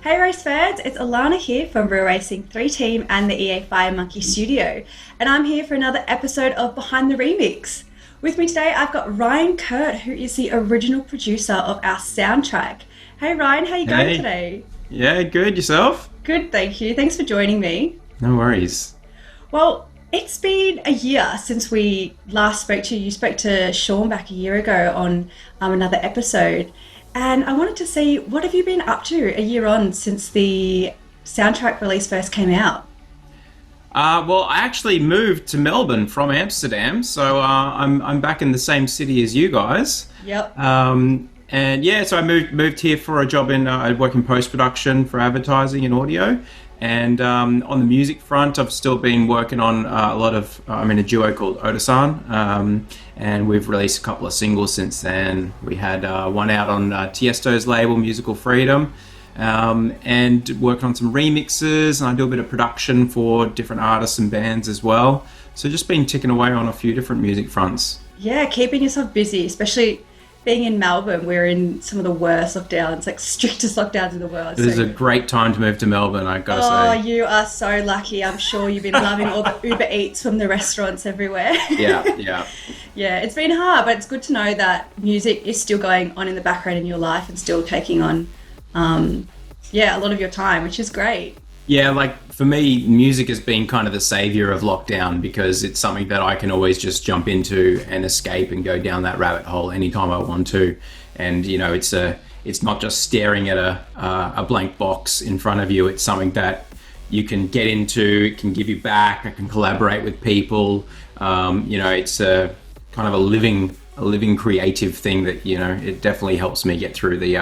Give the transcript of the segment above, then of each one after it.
Hey race fans, it's Alana here from Real Racing 3 Team and the EA Fire Monkey Studio, and I'm here for another episode of Behind the Remix. With me today, I've got Ryan Kurt, who is the original producer of our soundtrack. Hey Ryan, how you going today? Yeah, good. Yourself? Good, thank you. Thanks for joining me. No worries. Well, it's been a year since we last spoke to you. You spoke to Sean back a year ago on another episode. And I wanted to see, what have you been up to a year on since the soundtrack release first came out? Well, I actually moved to Melbourne from Amsterdam, so I'm back in the same city as you guys. Yep. And yeah, so I moved here for a job I work in post-production for advertising and audio. And on the music front, I've still been working on I'm in a duo called Odasan, and we've released a couple of singles since then. We had one out on Tiesto's label, Musical Freedom, and working on some remixes, and I do a bit of production for different artists and bands as well. So just been ticking away on a few different music fronts. Yeah, keeping yourself busy, especially being in Melbourne. We're in some of the worst lockdowns, like strictest lockdowns in the world. It is a great time to move to Melbourne, I gotta say. Oh, you are so lucky. I'm sure you've been loving all the Uber Eats from the restaurants everywhere. Yeah. Yeah, it's been hard, but it's good to know that music is still going on in the background in your life and still taking on, a lot of your time, which is great. Yeah, like for me, music has been kind of the savior of lockdown because it's something that I can always just jump into and escape and go down that rabbit hole anytime I want to. And you know, it's not just staring at a blank box in front of you. It's something that you can get into. It can give you back. I can collaborate with people. It's a kind of a living creative thing that it definitely helps me get through the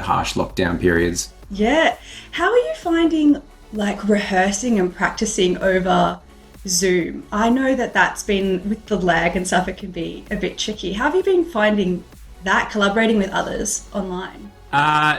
harsh lockdown periods. Yeah, how are you finding like rehearsing and practicing over Zoom? I know that's been, with the lag and stuff, it can be a bit tricky. How have you been finding that, collaborating with others online?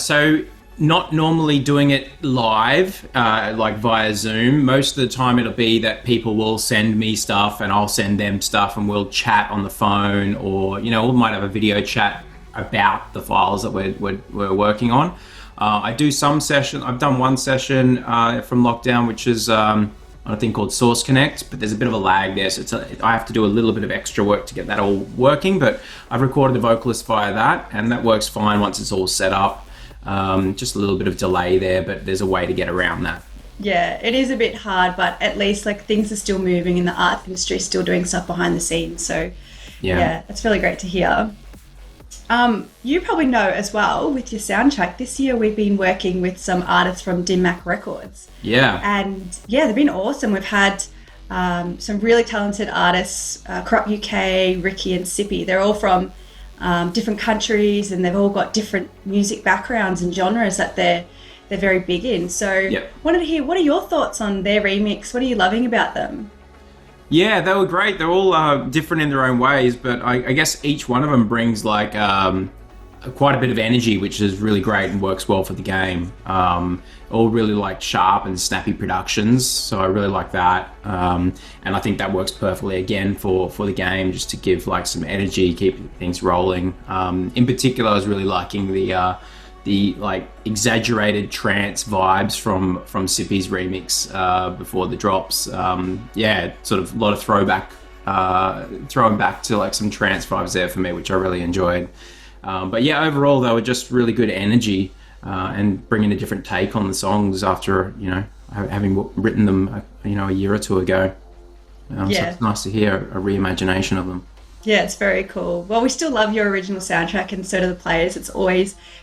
So not normally doing it live, like via Zoom. Most of the time it'll be that people will send me stuff and I'll send them stuff and we'll chat on the phone, or, we might have a video chat about the files that we're working on. I do some session. I've done one session from lockdown, which is on a thing called Source Connect, but there's a bit of a lag there, so I have to do a little bit of extra work to get that all working. But I've recorded the vocalist via that, and that works fine once it's all set up. Just a little bit of delay there, but there's a way to get around that. Yeah, it is a bit hard, but at least like things are still moving in the art industry, still doing stuff behind the scenes. So yeah, it's really great to hear. You probably know as well, with your soundtrack, this year we've been working with some artists from Dim Mak Records. Yeah. And yeah, they've been awesome. We've had some really talented artists, Corrupt UK, Ricky and Sippy. They're all from different countries, and they've all got different music backgrounds and genres that they're very big in. So wanted to hear, what are your thoughts on their remix? What are you loving about them? Yeah, they were great. They're all different in their own ways, but I guess each one of them brings like quite a bit of energy, which is really great and works well for the game. All really like sharp and snappy productions, so I really like that. And I think that works perfectly again for the game, just to give like some energy, keep things rolling. In particular, I was really liking the like exaggerated trance vibes from Sippy's remix before the drops. Sort of a lot of throwing back to like some trance vibes there for me, which I really enjoyed. But yeah, overall they were just really good energy and bringing a different take on the songs after having written them a year or two ago. So it's nice to hear a reimagination of them. Yeah, it's very cool. Well, we still love your original soundtrack, and so do the players. It's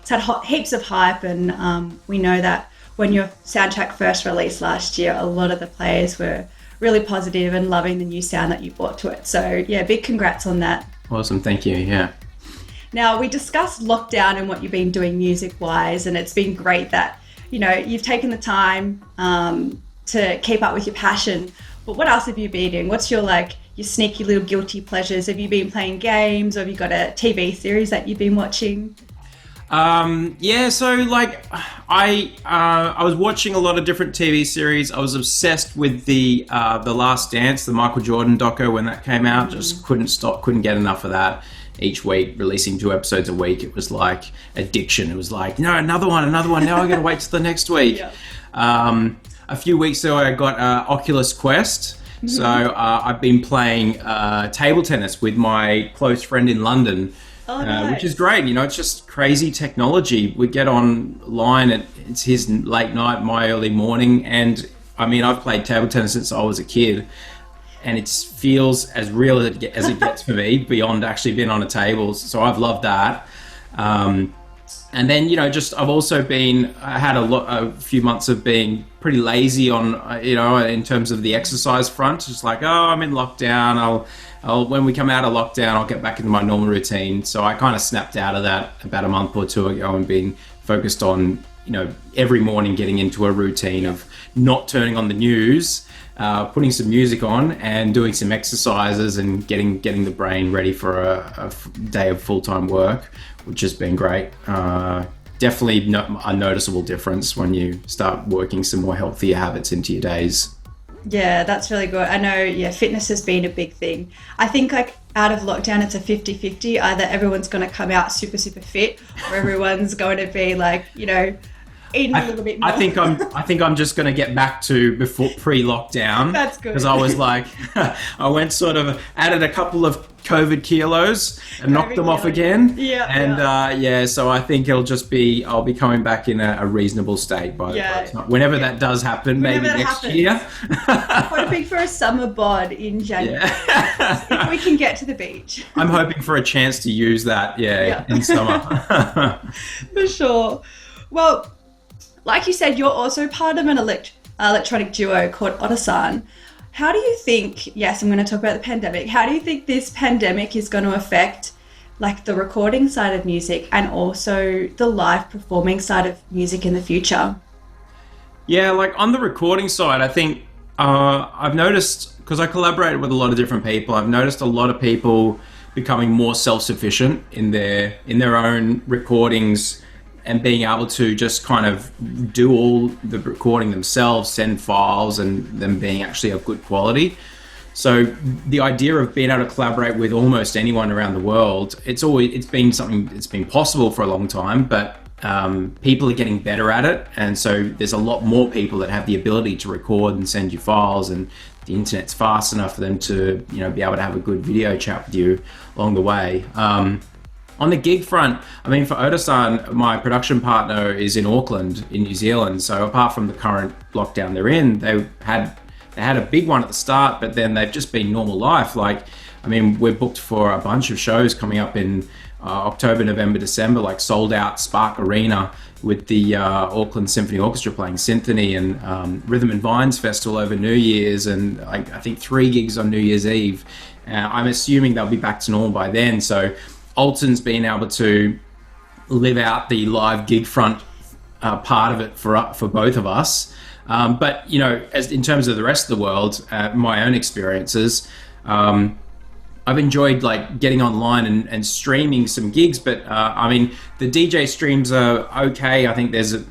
had heaps of hype, and we know that when your soundtrack first released last year, a lot of the players were really positive and loving the new sound that you brought to it. So yeah, big congrats on that. Awesome, thank you. Yeah. Now, we discussed lockdown and what you've been doing music-wise, and it's been great that you've taken the time to keep up with your passion. But what else have you been doing? What's your sneaky little guilty pleasures? Have you been playing games, or have you got a TV series that you've been watching? So like I was watching a lot of different TV series. I was obsessed with the Last Dance, the Michael Jordan doco when that came out. Just couldn't get enough of that. each week, releasing 2 episodes a week. It was like addiction. It was like, no, another one. Now I got to wait till the next week. A few weeks ago, I got Oculus Quest. So I've been playing table tennis with my close friend in London, nice. Which is great. You know, it's just crazy technology. We get online, it's his late night, my early morning. And I mean, I've played table tennis since I was a kid, and it feels as real as it gets for me, beyond actually being on a table. So I've loved that. And then, you know, I also had a few months of being pretty lazy on, you know, in terms of the exercise front. Just like, I'm in lockdown. When we come out of lockdown, I'll get back into my normal routine. So I kind of snapped out of that about a month or 2 ago and being focused on, you know, every morning getting into a routine of not turning on the news, putting some music on and doing some exercises and getting the brain ready for a day of full-time work, which has been great. Definitely a noticeable difference when you start working some more healthier habits into your days. Yeah, that's really good. I know, fitness has been a big thing. I think like out of lockdown, it's a 50-50. Either everyone's going to come out super, super fit, or everyone's going to be like, you know, eating a little bit more. I think I'm just going to get back to before pre-lockdown. That's good. Because I was like, I went sort of added a couple of COVID kilos and knocked them off again. Yeah. And so I think I'll be coming back in a reasonable state by the time. Whenever that does happen, maybe next year. Hoping for a summer bod in January. If we can get to the beach. I'm hoping for a chance to use that, in summer. For sure. Well, like you said, you're also part of an electronic duo called Otosan. How do you think, yes, I'm going to talk about the pandemic, how do you think this pandemic is going to affect like the recording side of music and also the live performing side of music in the future? Yeah, like on the recording side, I think I've noticed, because I collaborated with a lot of different people, I've noticed a lot of people becoming more self-sufficient in their own recordings and being able to just kind of do all the recording themselves, send files, and them being actually of good quality. So the idea of being able to collaborate with almost anyone around the world, it's been something that's been possible for a long time, but people are getting better at it. And so there's a lot more people that have the ability to record and send you files, and the internet's fast enough for them to, you know, be able to have a good video chat with you along the way. On the gig front, I mean, for Otosan, my production partner is in Auckland, in New Zealand. So apart from the current lockdown they're in, they had a big one at the start, but then they've just been normal life. Like, I mean, we're booked for a bunch of shows coming up in October, November, December, like sold out Spark Arena with the Auckland Symphony Orchestra playing Symphony, and Rhythm and Vines Festival over New Year's, and I think 3 gigs on New Year's Eve. I'm assuming they'll be back to normal by then. So Alton's been able to live out the live gig front part of it for both of us. But, you know, as in terms of the rest of the world, my own experiences, I've enjoyed like getting online and streaming some gigs. But I mean, the DJ streams are okay. I think there's a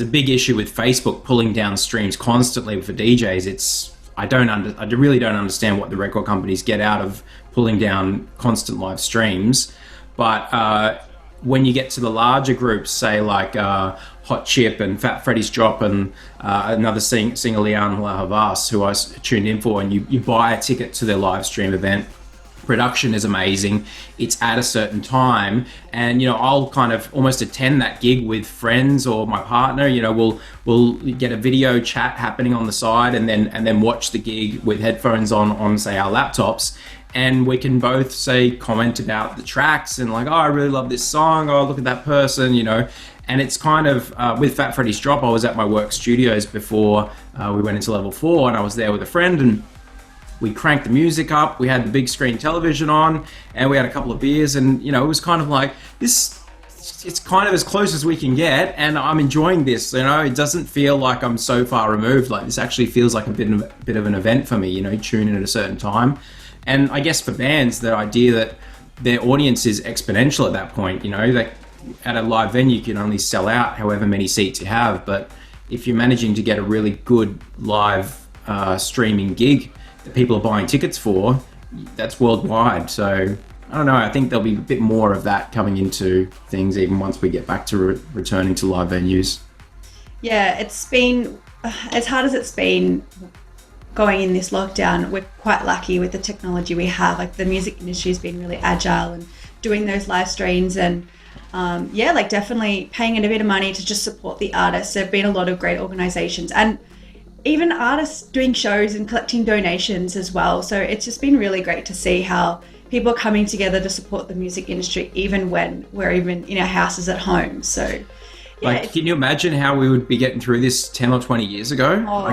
big issue with Facebook pulling down streams constantly for DJs. I really don't understand what the record companies get out of pulling down constant live streams. But when you get to the larger groups, say like Hot Chip and Fat Freddy's Drop and another singer, Liane La Havas, who I tuned in for, and you buy a ticket to their live stream event, production is amazing. It's at a certain time, and, you know, I'll kind of almost attend that gig with friends or my partner. You know, we'll get a video chat happening on the side, and then watch the gig with headphones on say our laptops. And we can both say comment about the tracks and like, oh, I really love this song. Oh, look at that person, you know. And it's kind of, with Fat Freddy's Drop, I was at my work studios before we went into level 4, and I was there with a friend, and we cranked the music up. We had the big screen television on, and we had a couple of beers, and, you know, it was kind of like this. It's kind of as close as we can get, and I'm enjoying this. You know, it doesn't feel like I'm so far removed. Like, this actually feels like a bit of an event for me. You know, tune in at a certain time. And I guess for bands, the idea that their audience is exponential at that point, you know, like at a live venue, you can only sell out however many seats you have. But if you're managing to get a really good live streaming gig that people are buying tickets for, that's worldwide. So I don't know. I think there'll be a bit more of that coming into things even once we get back to returning to live venues. Yeah, it's been as hard as it's been going in this lockdown. We're quite lucky with the technology we have. Like the music industry has been really agile and doing those live streams and like definitely paying in a bit of money to just support the artists. There have been a lot of great organizations and even artists doing shows and collecting donations as well. So it's just been really great to see how people are coming together to support the music industry, even when we're even in our houses at home. So, yeah. Can you imagine how we would be getting through this 10 or 20 years ago? Oh.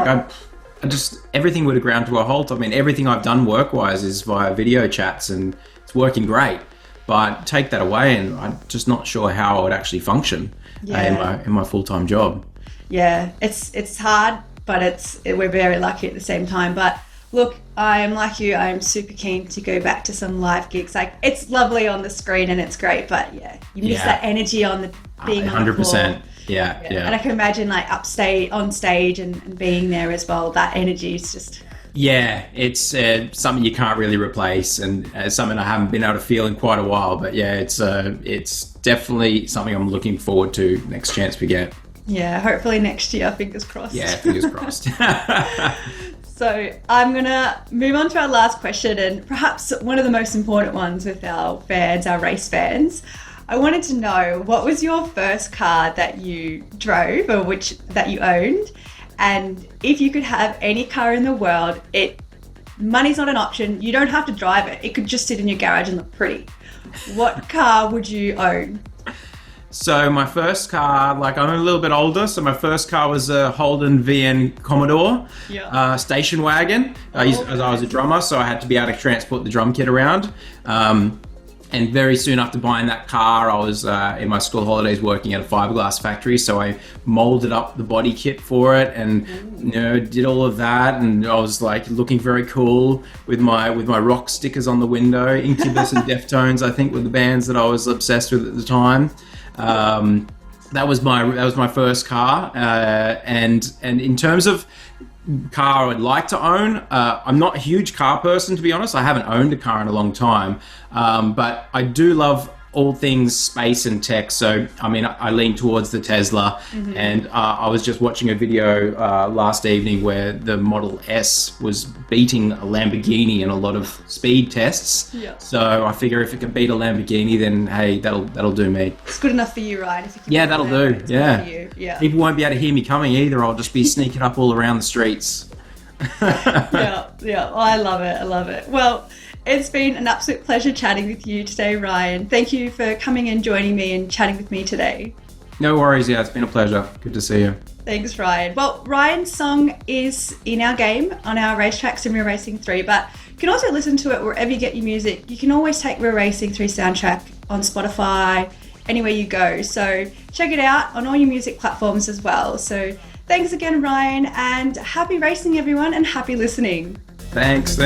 I just, everything would have ground to a halt. I mean, everything I've done work-wise is via video chats and it's working great. But take that away and I'm just not sure how I would actually function in my full-time job. Yeah, it's hard, but we're very lucky at the same time. But look, I'm like you, I'm super keen to go back to some live gigs. Like, it's lovely on the screen and it's great, but you miss that energy on the being 100%. On the floor. Yeah. And I can imagine like on stage and being there as well. That energy is just... Yeah, it's something you can't really replace, and something I haven't been able to feel in quite a while. But yeah, it's definitely something I'm looking forward to next chance we get. Yeah, hopefully next year, fingers crossed. Yeah, fingers crossed. So I'm going to move on to our last question, and perhaps one of the most important ones with our fans, our race fans. I wanted to know, what was your first car that you drove or that you owned? And if you could have any car in the world, money's not an option. You don't have to drive it. It could just sit in your garage and look pretty. What car would you own? So my first car, I'm a little bit older, so my first car was a Holden VN Commodore station wagon. I was a drummer, so I had to be able to transport the drum kit around. And very soon after buying that car, I was in my school holidays working at a fiberglass factory. So I molded up the body kit for it and did all of that. And I was looking very cool with my rock stickers on the window. Incubus and Deftones, I think, were the bands that I was obsessed with at the time. That was my first car. And in terms of car I would like to own, I'm not a huge car person, to be honest. I haven't owned a car in a long time, but I do love all things space and tech. So I mean, I lean towards the Tesla. And I was just watching a video last evening where the Model S was beating a Lamborghini in a lot of speed tests. So I figure if it can beat a Lamborghini, then hey, that'll do me. It's good enough for you, right? If you can that'll do. Yeah. People won't be able to hear me coming either. I'll just be sneaking up all around the streets. Yeah. I love it. Well, it's been an absolute pleasure chatting with you today, Ryan. Thank you for coming and joining me and chatting with me today. No worries. Yeah, it's been a pleasure. Good to see you. Thanks, Ryan. Well, Ryan's song is in our game on our Racetrack Sim Real Racing 3, but you can also listen to it wherever you get your music. You can always take Real Racing 3 soundtrack on Spotify, anywhere you go. So check it out on all your music platforms as well. So thanks again, Ryan, and happy racing, everyone, and happy listening. Thanks.